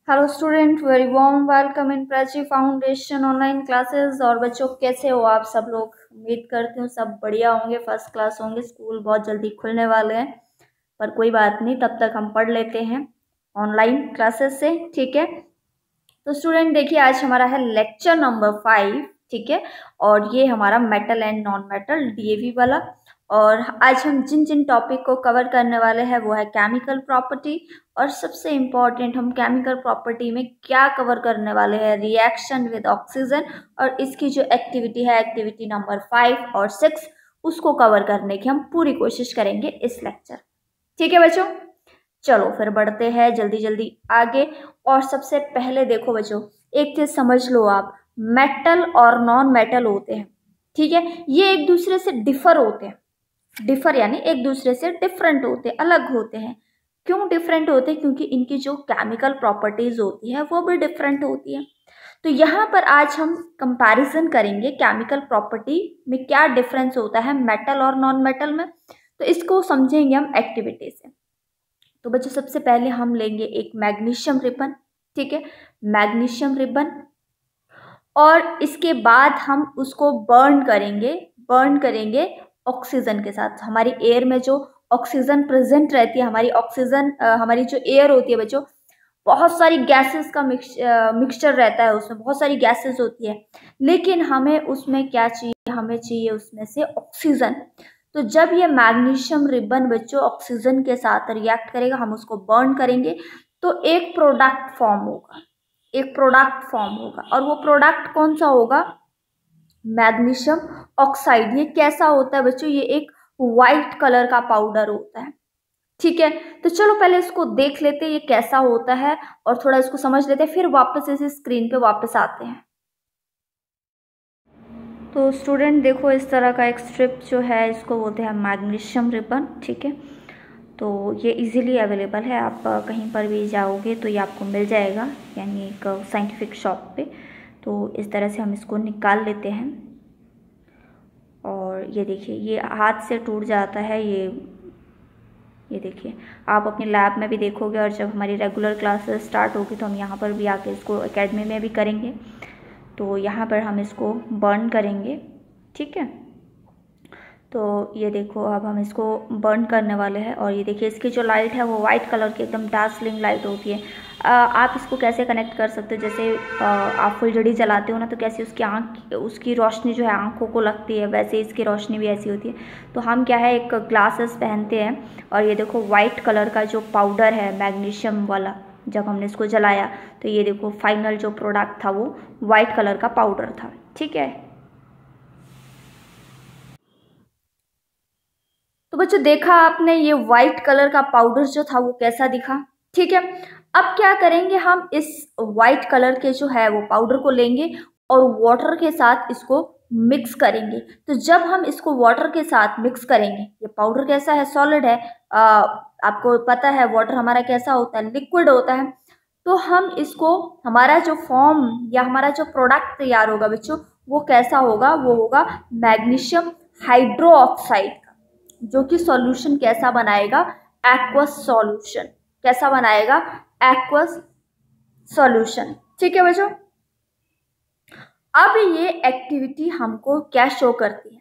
Hello student, very warm welcome in Prachi foundation online classes. और बच्चों, कैसे हो आप सब लोग? उम्मीद करती हूँ सब बढ़िया होंगे, फर्स्ट क्लास होंगे। स्कूल बहुत जल्दी खुलने वाले हैं, पर कोई बात नहीं, तब तक हम पढ़ लेते हैं ऑनलाइन क्लासेस से। ठीक है, तो स्टूडेंट देखिए, आज हमारा है लेक्चर नंबर 5। ठीक है, और ये हमारा metal and non metal DAV वाला। और आज हम जिन जिन टॉपिक को कवर करने वाले हैं वो है केमिकल प्रॉपर्टी। और सबसे इम्पॉर्टेंट, हम केमिकल प्रॉपर्टी में क्या कवर करने वाले हैं, रिएक्शन विद ऑक्सीजन। और इसकी जो एक्टिविटी है, एक्टिविटी नंबर 5 और 6, उसको कवर करने की हम पूरी कोशिश करेंगे इस लेक्चर। ठीक है बच्चों, चलो फिर बढ़ते हैं जल्दी जल्दी आगे। और सबसे पहले देखो बच्चों, एक चीज समझ लो आप, मेटल और नॉन मेटल होते हैं। ठीक है, ये एक दूसरे से डिफर होते हैं। डिफर यानी एक दूसरे से डिफरेंट होते हैं, अलग होते हैं। क्यों डिफरेंट होते हैं? क्योंकि इनकी जो केमिकल प्रॉपर्टीज होती है वो भी डिफरेंट होती है। तो यहाँ पर आज हम कंपैरिजन करेंगे केमिकल प्रॉपर्टी में क्या डिफरेंस होता है मेटल और नॉन मेटल में। तो इसको समझेंगे हम एक्टिविटी से। तो बच्चों, सबसे पहले हम लेंगे एक मैग्नीशियम रिबन। ठीक है, मैग्नीशियम रिबन, और इसके बाद हम उसको बर्न करेंगे ऑक्सीजन के साथ। हमारी एयर में जो ऑक्सीजन प्रेजेंट रहती है, हमारी जो एयर होती है बच्चों, बहुत सारी गैसेस का मिक्सचर रहता है, उसमें बहुत सारी गैसेस होती है। लेकिन हमें उसमें क्या चाहिए? हमें चाहिए उसमें से ऑक्सीजन। तो जब ये मैग्नीशियम रिबन बच्चों ऑक्सीजन के साथ रिएक्ट करेगा, हम उसको बर्न करेंगे, तो एक प्रोडक्ट फॉर्म होगा। और वो प्रोडक्ट कौन सा होगा? Magnesium oxide. ये कैसा होता है बच्चों? ये एक वाइट कलर का पाउडर होता है। ठीक है, तो चलो पहले इसको देख लेते हैं ये कैसा होता है, और थोड़ा इसको समझ लेते हैं, फिर वापस इस स्क्रीन पे वापस आते हैं। तो स्टूडेंट देखो, इस तरह का एक स्ट्रिप जो है, इसको बोलते हैं मैग्नीशियम रिबन। ठीक है, तो ये इजीली अवेलेबल है, आप कहीं पर भी जाओगे तो ये आपको मिल जाएगा, यानी एक साइंटिफिक शॉप पे। तो इस तरह से हम इसको निकाल लेते हैं। और ये देखिए, ये हाथ से टूट जाता है। ये देखिए, आप अपने लैब में भी देखोगे, और जब हमारी रेगुलर क्लासेस स्टार्ट होगी तो हम यहाँ पर भी आके इसको एकेडमी में भी करेंगे। तो यहाँ पर हम इसको बर्न करेंगे। ठीक है, तो ये देखो, अब हम इसको बर्न करने वाले हैं। और ये देखिए, इसकी जो लाइट है वो वाइट कलर की एकदम डार्सलिंग लाइट होती है। आप इसको कैसे कनेक्ट कर सकते हो? जैसे आप फुलझड़ी जलाते हो ना, तो कैसे उसकी रोशनी जो है आंखों को लगती है, वैसे इसकी रोशनी भी ऐसी होती है। तो हम क्या है, एक ग्लासेस पहनते हैं, और ये देखो वाइट कलर का जो पाउडर है मैग्नीशियम वाला, जब हमने इसको जलाया तो ये देखो फाइनल जो प्रोडक्ट था वो वाइट कलर का पाउडर था। ठीक है, तो बच्चों देखा आपने, ये व्हाइट कलर का पाउडर जो था वो कैसा दिखा। ठीक है, अब क्या करेंगे, हम इस व्हाइट कलर के जो है वो पाउडर को लेंगे और वाटर के साथ इसको मिक्स करेंगे। तो जब हम इसको वाटर के साथ मिक्स करेंगे, ये पाउडर कैसा है? सॉलिड है। आपको पता है वाटर हमारा कैसा होता है? लिक्विड होता है। तो हम इसको, हमारा जो फॉर्म या हमारा जो प्रोडक्ट तैयार होगा बच्चों, वो कैसा होगा? वो होगा मैग्नीशियम हाइड्रोक्साइड, जो कि सॉल्यूशन कैसा बनाएगा? Aqueous solution. कैसा बनाएगा? Aqueous solution. ठीक है बच्चों, अब ये एक्टिविटी हमको क्या शो करती है?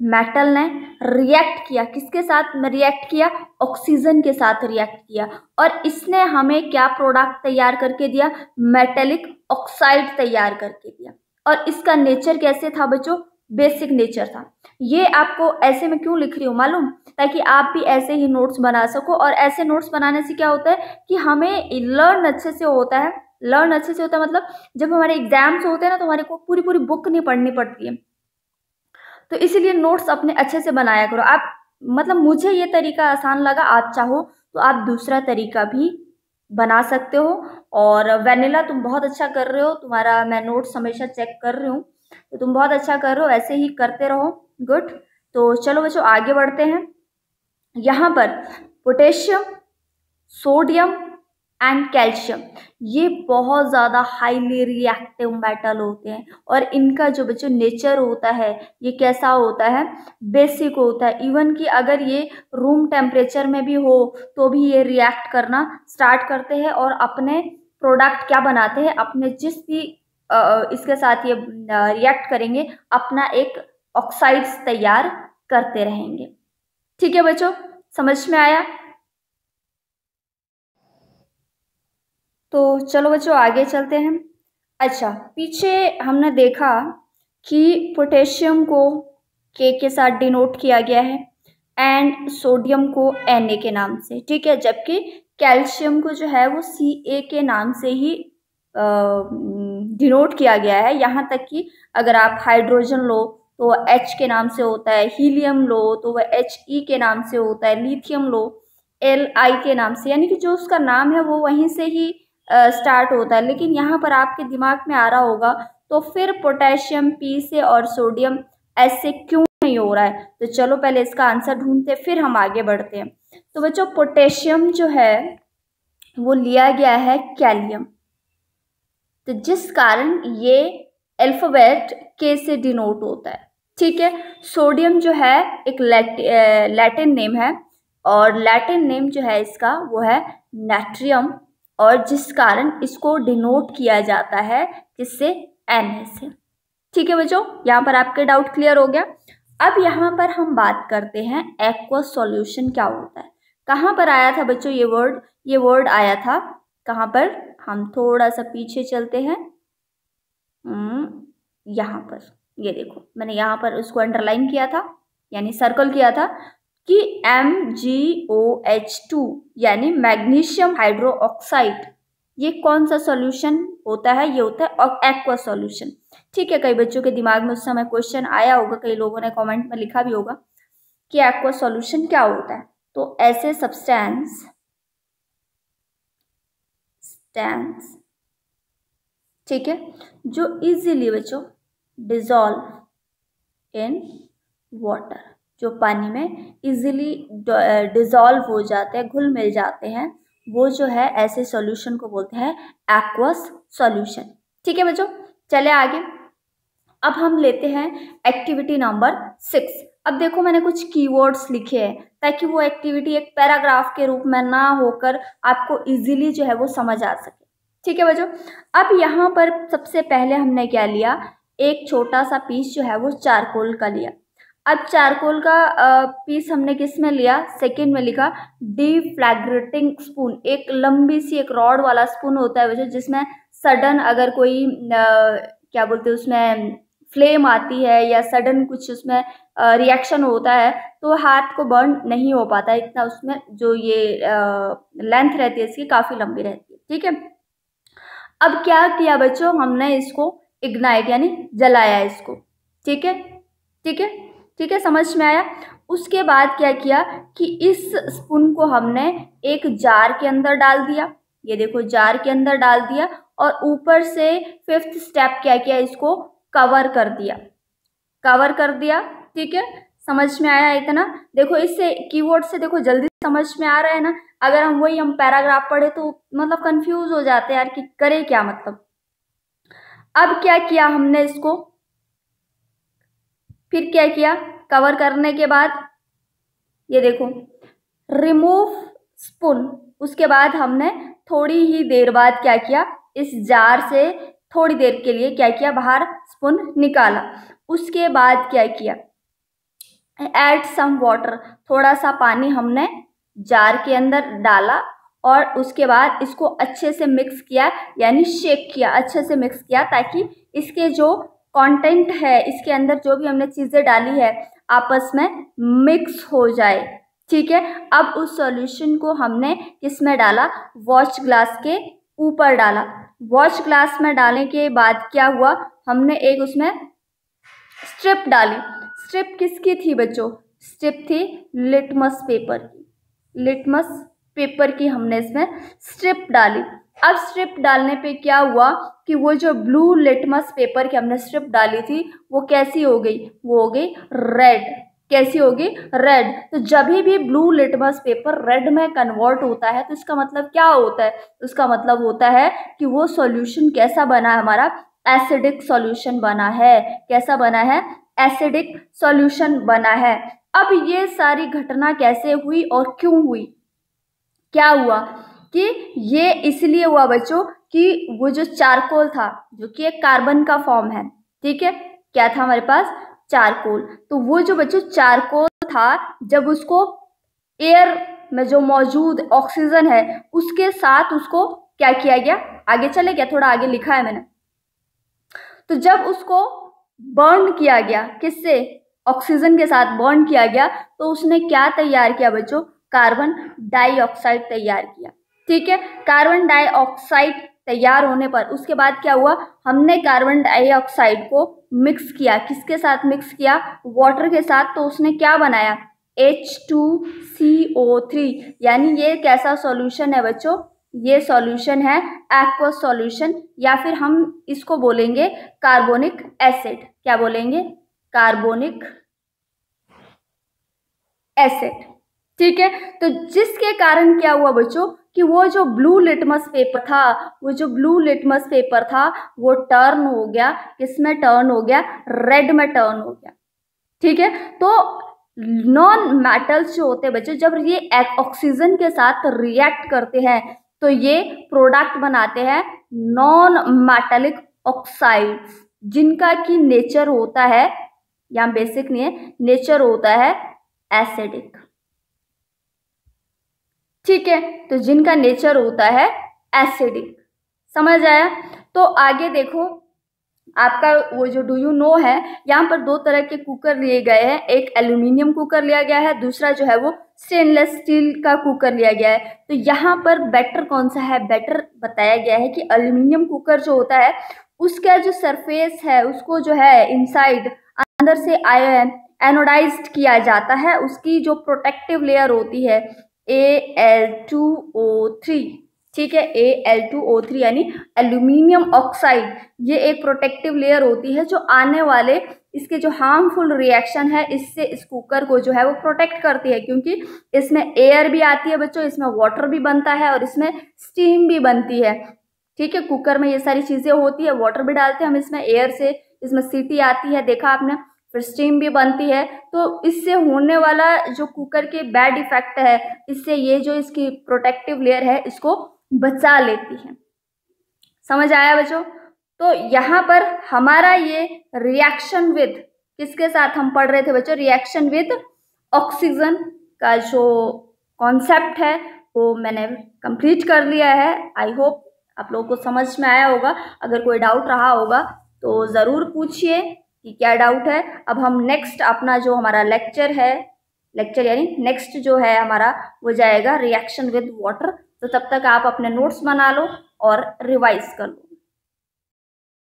मेटल ने रिएक्ट किया, किसके साथ में रिएक्ट किया? ऑक्सीजन के साथ रिएक्ट किया, और इसने हमें क्या प्रोडक्ट तैयार करके दिया? मेटेलिक ऑक्साइड तैयार करके दिया। और इसका नेचर कैसे था बच्चों? बेसिक नेचर था। ये आपको ऐसे में क्यों लिख रही हूँ मालूम? ताकि आप भी ऐसे ही नोट्स बना सको। और ऐसे नोट्स बनाने से क्या होता है कि हमें लर्न अच्छे से होता है। मतलब जब हमारे एग्जाम्स होते हैं ना, तो हमारे को पूरी पूरी बुक नहीं पढ़नी पड़ती है। तो इसीलिए नोट्स अपने अच्छे से बनाया करो आप। मतलब मुझे ये तरीका आसान लगा, आप चाहो तो आप दूसरा तरीका भी बना सकते हो। और वेनिला, तुम बहुत अच्छा कर रहे हो, तुम्हारा मैं नोट्स हमेशा चेक कर रही हूँ, तो तुम बहुत अच्छा कर रहे हो, ऐसे ही करते रहो। गुड। तो चलो बच्चों आगे बढ़ते हैं। यहाँ पर पोटेशियम, सोडियम एंड कैल्शियम, ये बहुत ज़्यादा हाईली रिएक्टिव मेटल होते हैं। और इनका जो बच्चों नेचर होता है, ये कैसा होता है? बेसिक होता है। इवन कि अगर ये रूम टेम्परेचर में भी हो तो भी ये रिएक्ट करना स्टार्ट करते हैं और अपने प्रोडक्ट क्या बनाते हैं, अपने जिस भी इसके साथ ये रिएक्ट करेंगे अपना एक ऑक्साइड्स तैयार करते रहेंगे। ठीक है बच्चों, समझ में आया? तो चलो बच्चों आगे चलते हैं। अच्छा, पीछे हमने देखा कि पोटेशियम को के साथ डिनोट किया गया है एंड सोडियम को Na के नाम से, ठीक है, जबकि कैल्शियम को जो है वो Ca के नाम से ही डिनोट किया गया है। यहाँ तक कि अगर आप हाइड्रोजन लो तो वह H के नाम से होता है, हीलियम लो तो वह He के नाम से होता है, लिथियम लो Li के नाम से, यानी कि जो उसका नाम है वो वहीं से ही स्टार्ट होता है। लेकिन यहाँ पर आपके दिमाग में आ रहा होगा तो फिर पोटेशियम P से और सोडियम S से क्यों नहीं हो रहा है? तो चलो पहले इसका आंसर ढूंढते फिर हम आगे बढ़ते हैं। तो बच्चों पोटेशियम जो है वो लिया गया है कैलियम, तो जिस कारण ये अल्फाबेट K से डिनोट होता है। ठीक है, सोडियम जो है एक लैटिन नेम है और लैटिन नेम जो है इसका वो है नाट्रियम, और जिस कारण इसको डिनोट किया जाता है किससे? Na से। ठीक है बच्चों, यहाँ पर आपके डाउट क्लियर हो गया। अब यहाँ पर हम बात करते हैं एक्वस सॉल्यूशन क्या होता है। कहाँ पर आया था बच्चों ये वर्ड? ये वर्ड आया था कहाँ पर? हम थोड़ा सा पीछे चलते हैं, यहाँ पर ये देखो, मैंने यहाँ पर उसको अंडरलाइन किया था यानी सर्कल किया था कि MgOH2 यानी मैग्नीशियम हाइड्रो ऑक्साइड, ये कौन सा सॉल्यूशन होता है? ये होता है एक्वस सॉल्यूशन। ठीक है, कई बच्चों के दिमाग में उस समय क्वेश्चन आया होगा, कई लोगों ने कमेंट में लिखा भी होगा कि एक्वस सॉल्यूशन क्या होता है। तो ऐसे सब्सटेंस ठीक है जो इजीली बच्चों डिजॉल्व इन वाटर, जो पानी में इजीली डिजॉल्व हो जाते हैं, घुल मिल जाते हैं, वो जो है ऐसे सॉल्यूशन को बोलते हैं एक्वस सॉल्यूशन। ठीक है बच्चों, चले आगे। अब हम लेते हैं एक्टिविटी नंबर 6। अब देखो मैंने कुछ कीवर्ड्स लिखे हैं ताकि वो एक्टिविटी एक पैराग्राफ के रूप में ना होकर आपको इजीली जो है वो समझ आ सके। ठीक है बच्चों, अब यहाँ पर सबसे पहले हमने क्या लिया? एक छोटा सा पीस जो है वो चारकोल का लिया। अब चारकोल का पीस हमने किस में लिया? सेकंड में लिखा डिफ्लैग्रेटिंग स्पून, एक लंबी सी एक रॉड वाला स्पून होता है बच्चों, जिसमें सडन अगर कोई क्या बोलते हैं उसमें फ्लेम आती है या सडन कुछ उसमें रिएक्शन होता है तो हाथ को बर्न नहीं हो पाता है इतना, उसमें जो ये लेंथ रहती है इसकी काफ़ी लंबी रहती है। ठीक है, अब क्या किया बच्चों? हमने इसको इग्नाइट यानी जलाया इसको। ठीक है, ठीक है, ठीक है, समझ में आया? उसके बाद क्या किया कि इस स्पून को हमने एक जार के अंदर डाल दिया, ये देखो जार के अंदर डाल दिया, और ऊपर से 5th स्टेप क्या किया? इसको कवर कर दिया, कवर कर दिया। ठीक है, समझ में आया इतना? देखो इससे कीवर्ड से देखो जल्दी समझ में आ रहा है ना। अगर हम पैराग्राफ पढ़े तो मतलब कंफ्यूज हो जाते हैं यार कि करे क्या मतलब। अब क्या किया हमने इसको, फिर क्या किया? कवर करने के बाद ये देखो रिमूव स्पून, उसके बाद हमने थोड़ी ही देर बाद क्या किया? इस जार से थोड़ी देर के लिए क्या किया? बाहर स्पून निकाला। उसके बाद क्या किया? ऐड सम वाटर, थोड़ा सा पानी हमने जार के अंदर डाला और उसके बाद इसको अच्छे से मिक्स किया यानी शेक किया, अच्छे से मिक्स किया ताकि इसके जो कंटेंट है, इसके अंदर जो भी हमने चीज़ें डाली है आपस में मिक्स हो जाए। ठीक है, अब उस सॉल्यूशन को हमने किस में डाला? वॉश ग्लास के ऊपर डाला। वॉश ग्लास में डालने के बाद क्या हुआ? हमने एक उसमें स्ट्रिप डाली। स्ट्रिप किसकी थी बच्चों? स्ट्रिप थी लिटमस पेपर की, लिटमस पेपर की हमने इसमें स्ट्रिप डाली। अब स्ट्रिप डालने पे क्या हुआ कि वो जो ब्लू लिटमस पेपर की हमने स्ट्रिप डाली थी वो कैसी हो गई? वो हो गई रेड। कैसी होगी? रेड। तो जब भी ब्लू लिटमस पेपर रेड में कन्वर्ट होता है तो इसका मतलब क्या होता है? उसका मतलब होता है कि वो सॉल्यूशन कैसा बना है? हमारा एसिडिक सॉल्यूशन बना है। कैसा बना है? एसिडिक सॉल्यूशन बना है। अब ये सारी घटना कैसे हुई और क्यों हुई? क्या हुआ कि ये इसलिए हुआ बच्चों कि वो जो चारकोल था जो कि एक कार्बन का फॉर्म है, ठीक है, क्या था हमारे पास, चारकोल। तो वो जो बच्चों चारकोल था, जब उसको एयर में जो मौजूद ऑक्सीजन है उसके साथ उसको क्या किया गया, आगे चले गया, थोड़ा आगे लिखा है मैंने। तो जब उसको बर्न किया गया, किससे, ऑक्सीजन के साथ बर्न किया गया, तो उसने क्या तैयार किया बच्चों, कार्बन डाइऑक्साइड तैयार किया, ठीक है। कार्बन डाइऑक्साइड तैयार होने पर उसके बाद क्या हुआ, हमने कार्बन डाइऑक्साइड को मिक्स किया, किसके साथ मिक्स किया, वाटर के साथ। तो उसने क्या बनाया, H2CO3, यानी ये कैसा सॉल्यूशन है बच्चों, ये सॉल्यूशन है एक्वस सॉल्यूशन, या फिर हम इसको बोलेंगे कार्बोनिक एसिड। क्या बोलेंगे, कार्बोनिक एसिड, ठीक है। तो जिसके कारण क्या हुआ बच्चों कि वो जो ब्लू लिटमस पेपर था, वो जो ब्लू लिटमस पेपर था वो टर्न हो गया, किसमें टर्न हो गया, रेड में टर्न हो गया, ठीक है। तो नॉन मेटल्स जो होते हैं बच्चों, जब ये ऑक्सीजन के साथ रिएक्ट करते हैं तो ये प्रोडक्ट बनाते हैं नॉन मेटालिक ऑक्साइड्स, जिनका की नेचर होता है, यहाँ बेसिक नहीं है, नेचर होता है एसिडिक, ठीक है। तो जिनका नेचर होता है एसिडिक, समझ आया। तो आगे देखो, आपका वो जो डू यू नो है, यहाँ पर दो तरह के कुकर लिए गए हैं, एक एल्यूमिनियम कुकर लिया गया है, दूसरा जो है वो स्टेनलेस स्टील का कुकर लिया गया है। तो यहाँ पर बेटर कौन सा है, बेटर बताया गया है कि एल्यूमिनियम कुकर जो होता है उसका जो सरफेस है उसको जो है इनसाइड अंदर से एनोडाइज्ड किया जाता है, उसकी जो प्रोटेक्टिव लेयर होती है Al2O3, ठीक है, Al2O3 यानी एल्यूमिनियम ऑक्साइड, ये एक प्रोटेक्टिव लेयर होती है जो आने वाले इसके जो हार्मफुल रिएक्शन है इससे इस कुकर को जो है वो प्रोटेक्ट करती है, क्योंकि इसमें एयर भी आती है बच्चों, इसमें वाटर भी बनता है और इसमें स्टीम भी बनती है, ठीक है। कुकर में ये सारी चीजें होती है, वाटर भी डालते हैं हम इसमें, एयर से इसमें सीटी आती है, देखा आपने, फिर स्टीम भी बनती है। तो इससे होने वाला जो कुकर के बैड इफेक्ट है, इससे ये जो इसकी प्रोटेक्टिव लेयर है इसको बचा लेती है, समझ आया बच्चों। तो यहाँ पर हमारा ये रिएक्शन विद किसके साथ हम पढ़ रहे थे बच्चों, रिएक्शन विद ऑक्सीजन का जो कॉन्सेप्ट है वो मैंने कंप्लीट कर लिया है। आई होप आप लोगों को समझ में आया होगा, अगर कोई डाउट रहा होगा तो ज़रूर पूछिए कि क्या डाउट है। अब हम नेक्स्ट अपना जो हमारा लेक्चर है, लेक्चर यानी नेक्स्ट जो है हमारा वो जाएगा रिएक्शन विद वाटर। तो तब तक आप अपने नोट्स बना लो और रिवाइज कर लो।